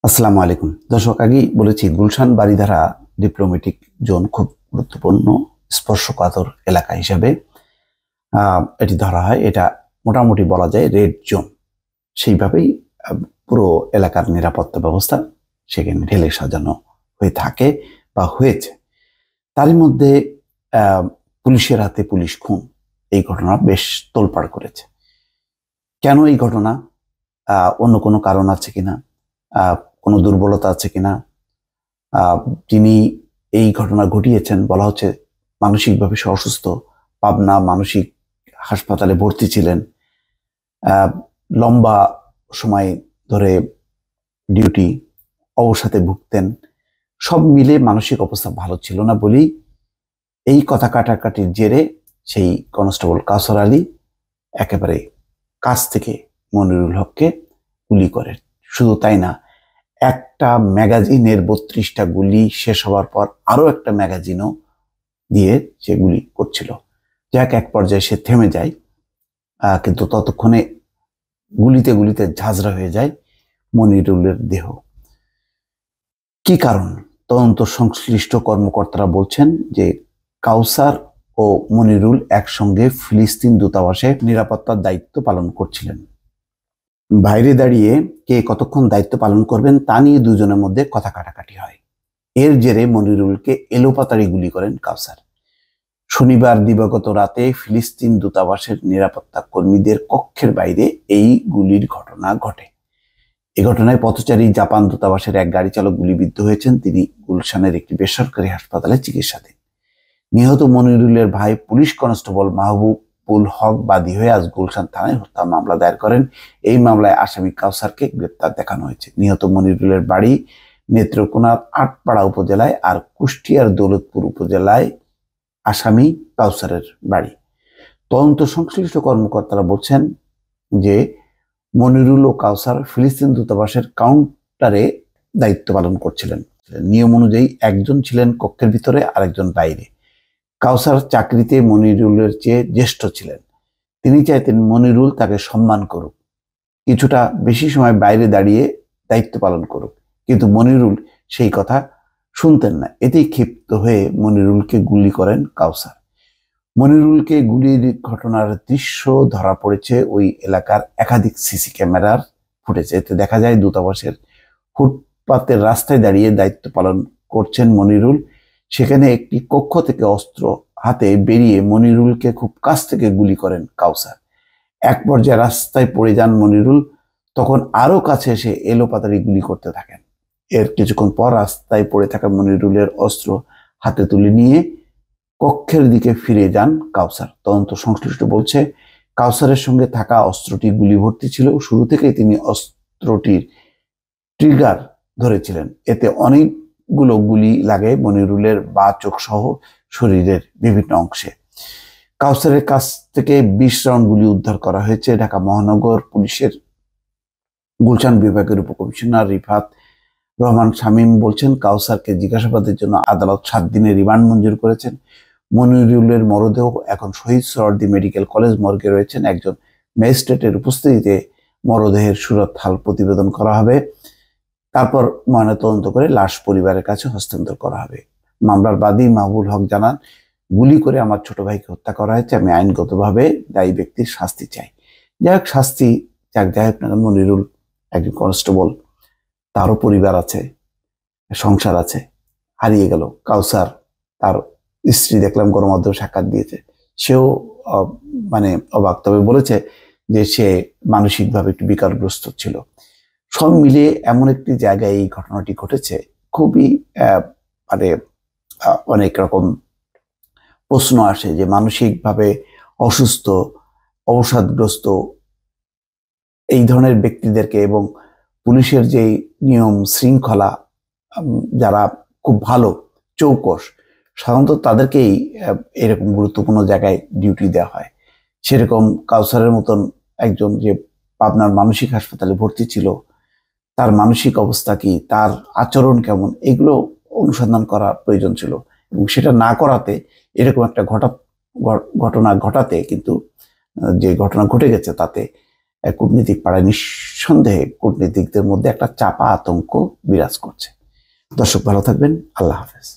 আসসালামু আলাইকুম দর্শক, আগেই বলেছি গুলশান বারিধারা ডিপ্লোম্যাটিক জোন খুব গুরুত্বপূর্ণ স্পর্শকাতর এলাকা হিসাবে এটি ধরা হয়। এটা মোটামুটি বলা যায় রেড জোন। সেইভাবেই পুরো এলাকার নিরাপত্তা ব্যবস্থা সেখানে ঢেলে সাজানো হয়ে থাকে বা হয়েছে। তারই মধ্যে পুলিশের হাতে পুলিশ খুন, এই ঘটনা বেশ তোলপাড় করেছে। কেন এই ঘটনা? অন্য কোনো কারণ আছে কিনা, কোনো দুর্বলতা আছে কিনা, যিনি এই ঘটনা ঘটিয়েছেন বলা হচ্ছে মানসিকভাবে সে অসুস্থ, পাবনা মানসিক হাসপাতালে ভর্তি ছিলেন, লম্বা সময় ধরে ডিউটি, অবসাদে ভুগতেন। সব মিলে মানসিক অবস্থা ভালো ছিল না বলেই এই কথা কাটাকাটির জেরে সেই কনস্টেবল কাউসার আলী একেবারে কাছ থেকে মনিরুল হককে গুলি করেন। শুধু তাই না, একটা ম্যাগাজিনের 32টা গুলি শেষ হওয়ার পর আরো একটা ম্যাগাজিনও দিয়ে সে গুলি করছিল। যাক, এক পর্যায়ে সে থেমে যায়, কিন্তু ততক্ষণে গুলিতে গুলিতে ঝাঁঝরা হয়ে যায় মনিরুলের দেহ। কি কারণ? তদন্ত সংশ্লিষ্ট কর্মকর্তারা বলছেন যে কাউসার ও মনিরুল একসঙ্গে ফিলিস্তিন দূতাবাসে নিরাপত্তার দায়িত্ব পালন করছিলেন। বাইরে দাঁড়িয়ে কে কতক্ষণ দায়িত্ব পালন করবেন তা নিয়ে দুজনের মধ্যে কথা কাটাকাটি হয়। এর জেরে মনিরুলকে এলোপাতাড়ি গুলি করেন কাউসার। শনিবার দিবাগত রাতে ফিলিস্তিন দূতাবাসের নিরাপত্তা কর্মীদের কক্ষের বাইরে এই গুলির ঘটনা ঘটে। এ ঘটনায় পথচারী জাপান দূতাবাসের এক গাড়ি চালক গুলিবিদ্ধ হয়েছেন। তিনি গুলশানের একটি বেসরকারি হাসপাতালে চিকিৎসাধীন। নিহত মনিরুলের ভাই পুলিশ কনস্টেবল মাহবুবুল হক বাদী হয়ে আজ গুলশান থানায় হত্যা মামলা দায়ের করেন। এই মামলায় আসামি কাউসারকে গ্রেপ্তার দেখানো হয়েছে। নিহত মনিরুলের বাড়ি নেত্রকোনার আটপাড়া উপজেলায়, আর কুষ্টিয়ার দৌলতপুর উপজেলায় আসামি কাউসারের বাড়ি। তদন্ত সংশ্লিষ্ট কর্মকর্তারা বলছেন যে মনিরুল ও কাউসার ফিলিস্তিন দূতাবাসের কাউন্টারে দায়িত্ব পালন করছিলেন। নিয়ম অনুযায়ী একজন ছিলেন কক্ষের ভিতরে, আরেকজন বাইরে। কাউসার চাকরিতে মনিরুলের চেয়ে জ্যেষ্ঠ ছিলেন। তিনি চাইতেন মনিরুল তাকে সম্মান করুক, কিছুটা বেশি সময় বাইরে দাঁড়িয়ে দায়িত্ব পালন করুক, কিন্তু মনিরুল সেই কথা শুনতেন না। এতেই ক্ষিপ্ত হয়ে মনিরুলকে গুলি করেন কাউসার। মনিরুলকে গুলির ঘটনার দৃশ্য ধরা পড়েছে ওই এলাকার একাধিক সিসি ক্যামেরার ফুটেজে। এতে দেখা যায় দূতাবাসের ফুটপাতের রাস্তায় দাঁড়িয়ে দায়িত্ব পালন করছেন মনিরুল। সেখানে একটি কক্ষ থেকে অস্ত্র হাতে বেরিয়ে মনিরুলকে খুব কাছ থেকে গুলি করেন কাউসার। এক পর্যায়ে রাস্তায় পড়ে যান মনিরুল, তখন আরো কাছে এসে এলোপাতাড়ি গুলি করতে থাকেন। এর কিছুক্ষণ পর রাস্তায় পড়ে থাকা মনিরুলের অস্ত্র হাতে তুলে নিয়ে কক্ষের দিকে ফিরে যান কাউসার। তদন্ত সংশ্লিষ্ট বলছে কাউসারের সঙ্গে থাকা অস্ত্রটি গুলি ভর্তি ছিল। শুরু থেকেই তিনি অস্ত্রটির ট্রিগার ধরেছিলেন। এতে অনেকগুলো গুলি লাগে মনিরুলের বাঁ চোখ সহ শরীরের বিভিন্ন অংশে। কাউসারের কাছ থেকে 20 রাউন্ড গুলি উদ্ধার করা হয়েছে। ঢাকা মহানগর পুলিশের গুলশান বিভাগের উপকমিশনার রিফাত রহমান শামীম বলছেন, কাউসারকে জিজ্ঞাসাবাদের জন্য আদালত 7 দিনের রিমান্ড মঞ্জুর করেছেন। মনিরুলের মরদেহ এখন শহীদ সোহরাওয়ার্দী মেডিকেল কলেজ মর্গে রয়েছেন। একজন ম্যাজিস্ট্রেটের উপস্থিতিতে মরদেহের সুরত হাল প্রতিবেদন করা হবে। তারপর ময়নাতদন্ত করে লাশ পরিবারের কাছে হস্তান্তর করা হবে। মামলার বাদী মাহবুবুল হক জানান, গুলি করে আমার ছোট ভাইকে হত্যা করা হয়েছে। আমি আইনগতভাবে দায়ী ব্যক্তির শাস্তি চাই। যাই হোক, শাস্তি যাই হোক না, মনিরুল একজন কনস্টেবল, তারও পরিবার আছে, সংসার আছে, হারিয়ে গেল। কাউসার, তার স্ত্রী দেখলাম গণমাধ্যমে সাক্ষাৎ দিয়েছে, সেও মানে অবাক, তবে বলেছে যে সে মানসিকভাবে একটু বিকারগ্রস্ত ছিল। সব মিলিয়ে এমন একটি জায়গায় এই ঘটনাটি ঘটেছে, খুবই মানে অনেক রকম প্রশ্ন আসে যে মানসিকভাবে অসুস্থ, অবসাদগ্রস্ত এই ধরনের ব্যক্তিদেরকে এবং পুলিশের যে নিয়ম শৃঙ্খলা, যারা খুব ভালো চৌকস, সাধারণত তাদেরকেই এরকম গুরুত্বপূর্ণ জায়গায় ডিউটি দেওয়া হয়। সেরকম কাউসারের মতন একজন যে পাবনার মানসিক হাসপাতালে ভর্তি ছিল, তার মানসিক অবস্থা কি, তার আচরণ কেমন, এগুলো অনুসন্ধান করা প্রয়োজন ছিল। এবং সেটা না করাতে এরকম একটা ঘটনা ঘটাতে কিন্তু যে ঘটনা ঘটে গেছে তাতে কূটনীতিক পাড়ায় নিঃসন্দেহে কূটনীতিকদের মধ্যে একটা চাপা আতঙ্ক বিরাজ করছে। দর্শক ভালো থাকবেন, আল্লাহ হাফেজ।